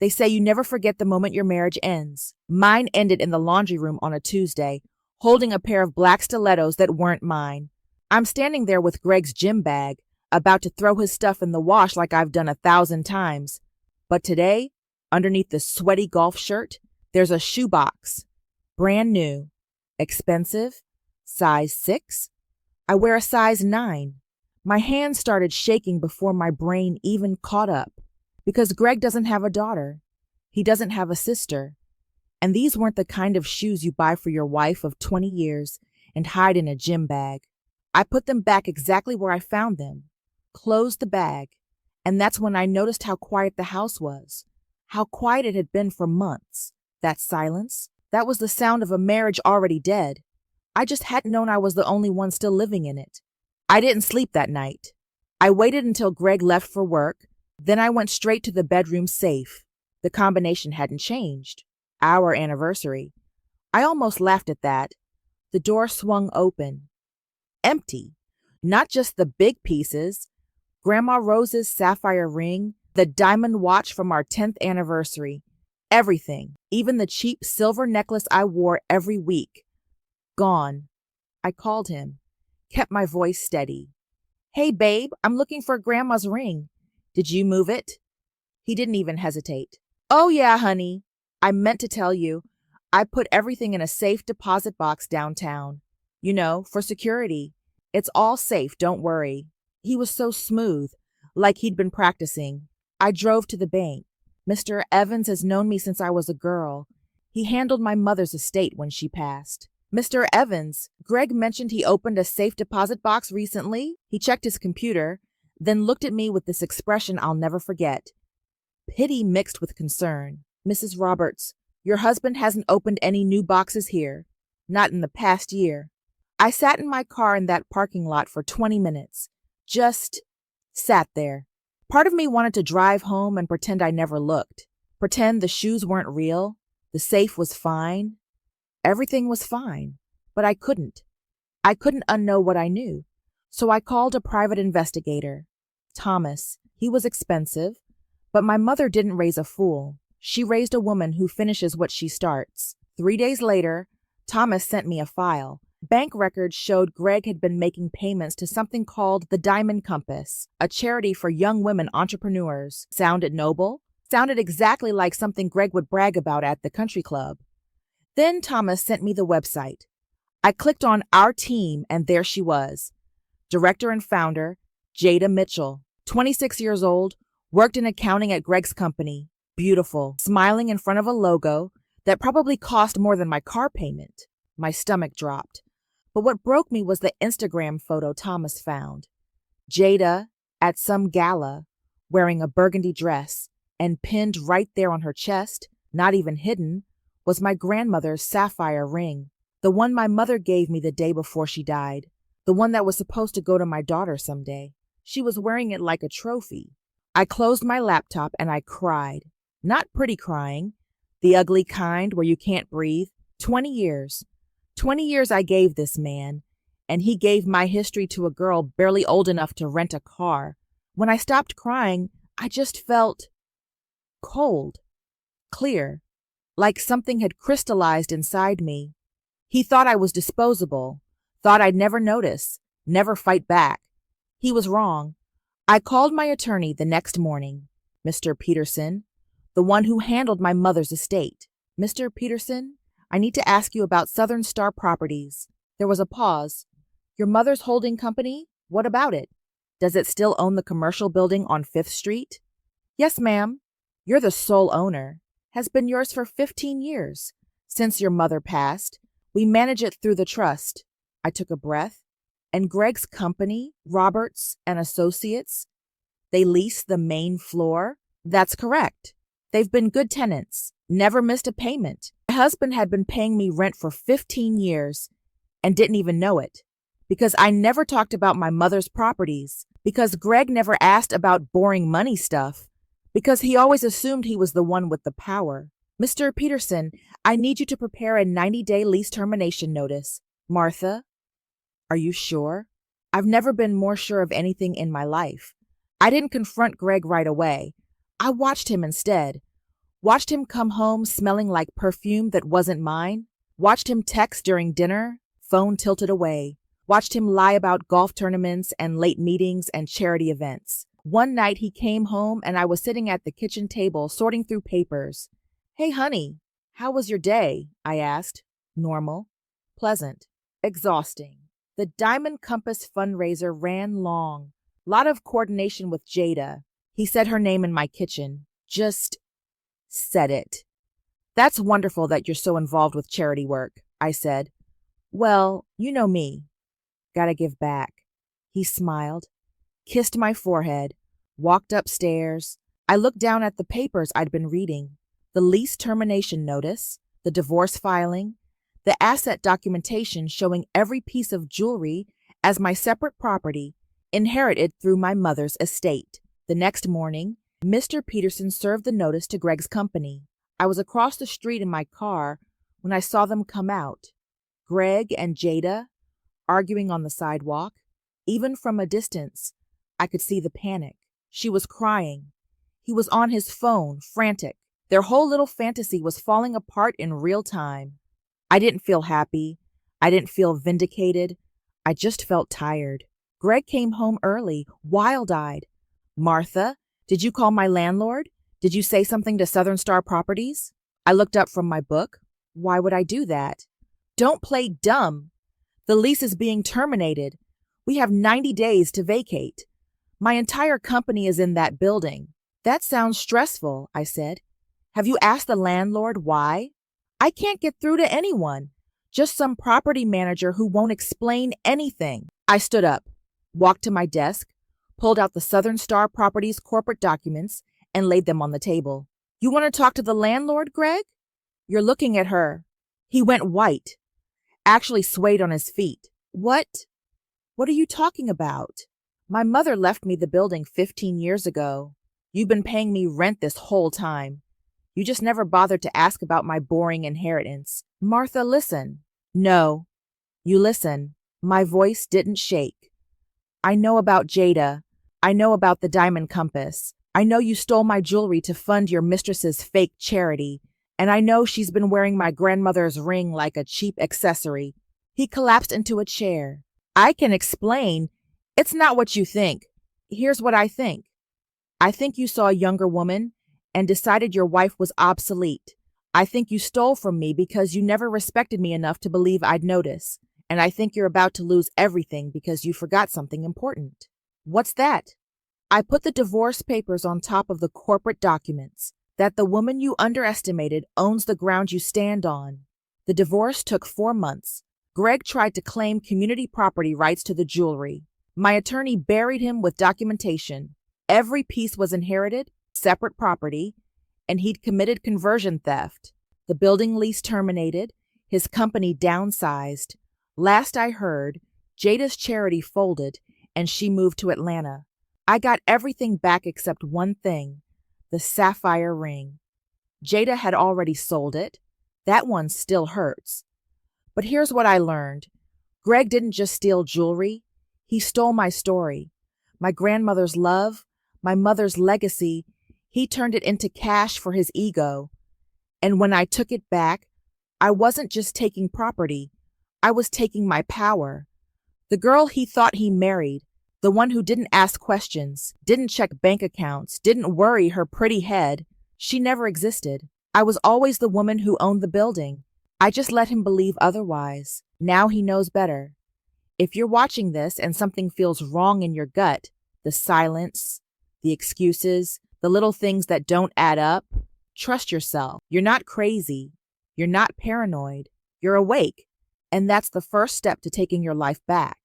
They say you never forget the moment your marriage ends. Mine ended in the laundry room on a Tuesday, holding a pair of black stilettos that weren't mine. I'm standing there with Greg's gym bag, about to throw his stuff in the wash like I've done 1,000 times. But today, underneath the sweaty golf shirt, there's a shoebox. Brand new. Expensive. Size 6. I wear a size 9. My hands started shaking before my brain even caught up. Because Greg doesn't have a daughter. He doesn't have a sister. And these weren't the kind of shoes you buy for your wife of 20 years and hide in a gym bag. I put them back exactly where I found them, closed the bag, and that's when I noticed how quiet the house was, how quiet it had been for months. That silence, that was the sound of a marriage already dead. I just hadn't known I was the only one still living in it. I didn't sleep that night. I waited until Greg left for work. Then I went straight to the bedroom safe. The combination hadn't changed. Our anniversary. I almost laughed at that. The door swung open. Empty. Not just the big pieces. Grandma Rose's sapphire ring, the diamond watch from our 10th anniversary. Everything. Even the cheap silver necklace I wore every week. Gone. I called him. Kept my voice steady. Hey, babe, I'm looking for Grandma's ring. Did you move it? He didn't even hesitate. Oh, yeah, honey. I meant to tell you. I put everything in a safe deposit box downtown. You know, for security. It's all safe, don't worry. He was so smooth, like he'd been practicing. I drove to the bank. Mr. Evans has known me since I was a girl. He handled my mother's estate when she passed. Mr. Evans, Greg mentioned he opened a safe deposit box recently. He checked his computer, then looked at me with this expression I'll never forget. Pity mixed with concern. Mrs. Roberts, your husband hasn't opened any new boxes here. Not in the past year. I sat in my car in that parking lot for 20 minutes. Just sat there. Part of me wanted to drive home and pretend I never looked. Pretend the shoes weren't real. The safe was fine. Everything was fine. But I couldn't. I couldn't unknow what I knew. So I called a private investigator. Thomas. He was expensive, but my mother didn't raise a fool. She raised a woman who finishes what she starts. 3 days later, Thomas sent me a file. Bank records showed Greg had been making payments to something called the Diamond Compass, a charity for young women entrepreneurs. Sounded noble? Sounded exactly like something Greg would brag about at the country club. Then Thomas sent me the website. I clicked on our team, and there she was. Director and founder, Jada Mitchell, 26 years old, worked in accounting at Greg's company. Beautiful, smiling in front of a logo that probably cost more than my car payment. My stomach dropped. But what broke me was the Instagram photo Thomas found. Jada at some gala, wearing a burgundy dress, and pinned right there on her chest, not even hidden, was my grandmother's sapphire ring, the one my mother gave me the day before she died, the one that was supposed to go to my daughter someday. She was wearing it like a trophy. I closed my laptop and I cried. Not pretty crying, the ugly kind where you can't breathe. 20 years. 20 years I gave this man, and he gave my history to a girl barely old enough to rent a car. When I stopped crying, I just felt cold, clear, like something had crystallized inside me. He thought I was disposable, thought I'd never notice, never fight back. He was wrong. I called my attorney the next morning, Mr. Peterson, the one who handled my mother's estate. Mr. Peterson, I need to ask you about Southern Star Properties. There was a pause. Your mother's holding company? What about it? Does it still own the commercial building on 5th Street? Yes, ma'am. You're the sole owner. Has been yours for 15 years. Since your mother passed, we manage it through the trust. I took a breath. And Greg's company, Roberts and Associates, they lease the main floor? That's correct. They've been good tenants, never missed a payment. My husband had been paying me rent for 15 years and didn't even know it. Because I never talked about my mother's properties. Because Greg never asked about boring money stuff. Because he always assumed he was the one with the power. Mr. Peterson, I need you to prepare a 90-day lease termination notice. Martha, are you sure? I've never been more sure of anything in my life. I didn't confront Greg right away. I watched him instead. Watched him come home smelling like perfume that wasn't mine. Watched him text during dinner, phone tilted away. Watched him lie about golf tournaments and late meetings and charity events. One night he came home and I was sitting at the kitchen table sorting through papers. "Hey, honey, how was your day?" I asked. "Normal. Pleasant. Exhausting." The Diamond Compass fundraiser ran long. Lot of coordination with Jada. He said her name in my kitchen. Just said it. "That's wonderful that you're so involved with charity work," I said. "Well, you know me. Gotta give back." He smiled, kissed my forehead, walked upstairs. I looked down at the papers I'd been reading. The lease termination notice, the divorce filing, the asset documentation showing every piece of jewelry as my separate property, inherited through my mother's estate. The next morning, Mr. Peterson served the notice to Greg's company. I was across the street in my car when I saw them come out. Greg and Jada arguing on the sidewalk. Even from a distance, I could see the panic. She was crying. He was on his phone, frantic. Their whole little fantasy was falling apart in real time. I didn't feel happy. I didn't feel vindicated. I just felt tired. Greg came home early, wild-eyed. "Martha, did you call my landlord? Did you say something to Southern Star Properties?" I looked up from my book. Why would I do that? "Don't play dumb. The lease is being terminated. We have 90 days to vacate. My entire company is in that building." "That sounds stressful," I said. "Have you asked the landlord why?" "I can't get through to anyone. Just some property manager who won't explain anything." I stood up, walked to my desk, pulled out the Southern Star Properties corporate documents, and laid them on the table. "You want to talk to the landlord, Greg?" "You're looking at her." He went white, actually swayed on his feet. What are you talking about?" "My mother left me the building 15 years ago. You've been paying me rent this whole time. You just never bothered to ask about my boring inheritance." "Martha, listen." "No, you listen." My voice didn't shake. "I know about Jada. I know about the Diamond Compass. I know you stole my jewelry to fund your mistress's fake charity. And I know she's been wearing my grandmother's ring like a cheap accessory." He collapsed into a chair. "I can explain. It's not what you think. Here's what I think. I think you saw a younger woman and decided your wife was obsolete. I think you stole from me because you never respected me enough to believe I'd notice. And I think you're about to lose everything because you forgot something important." "What's that?" I put the divorce papers on top of the corporate documents. "That the woman you underestimated owns the ground you stand on." The divorce took 4 months. Greg tried to claim community property rights to the jewelry. My attorney buried him with documentation. Every piece was inherited, separate property, and he'd committed conversion theft. The building lease terminated, his company downsized. Last I heard, Jada's charity folded, and she moved to Atlanta. I got everything back except one thing, the sapphire ring. Jada had already sold it. That one still hurts. But here's what I learned. Greg didn't just steal jewelry. He stole my story, my grandmother's love, my mother's legacy. He turned it into cash for his ego. And when I took it back, I wasn't just taking property. I was taking my power. The girl he thought he married, the one who didn't ask questions, didn't check bank accounts, didn't worry her pretty head, she never existed. I was always the woman who owned the building. I just let him believe otherwise. Now he knows better. If you're watching this and something feels wrong in your gut, the silence, the excuses, the little things that don't add up, trust yourself. You're not crazy. You're not paranoid. You're awake. And that's the first step to taking your life back.